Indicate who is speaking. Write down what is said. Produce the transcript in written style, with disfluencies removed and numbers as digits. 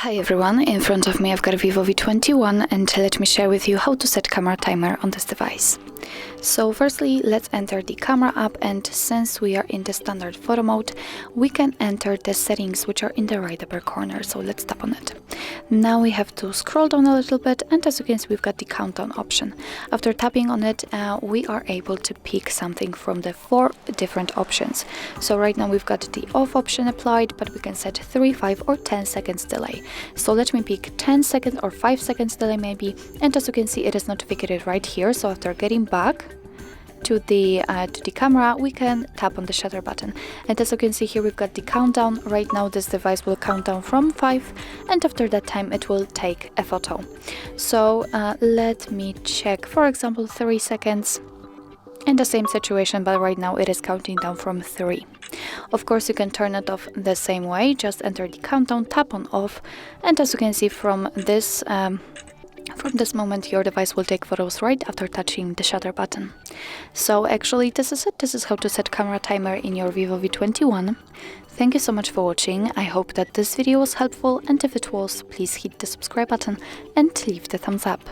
Speaker 1: Hi everyone, in front of me I've got a VIVO V21 and let me share with you how to set camera timer on this device. So firstly, let's enter the camera app, and since we are in the standard photo mode, we can enter the settings which are in the right upper corner, so let's tap on it. Now we have to scroll down a little bit, and as you can see we've got the countdown option. After tapping on it, we are able to pick something from the 4 different options. So right now we've got the off option applied, but we can set 3, 5 or 10 seconds delay. So let me pick 10 seconds or 5 seconds delay maybe, and as you can see it is notified right here. So after getting back to the camera, we can tap on the shutter button, and as you can see here we've got the countdown. Right now this device will count down from 5, and after that time it will take a photo. So let me check, for example, 3 seconds, in the same situation, but right now it is counting down from 3. Of course you can turn it off the same way, just enter the countdown, tap on off, and as you can see from this moment your device will take photos right after touching the shutter button. So actually this is it. This is how to set camera timer in your VIVO V21. Thank you so much for watching. I hope that this video was helpful, and if it was, please hit the subscribe button and leave the thumbs up.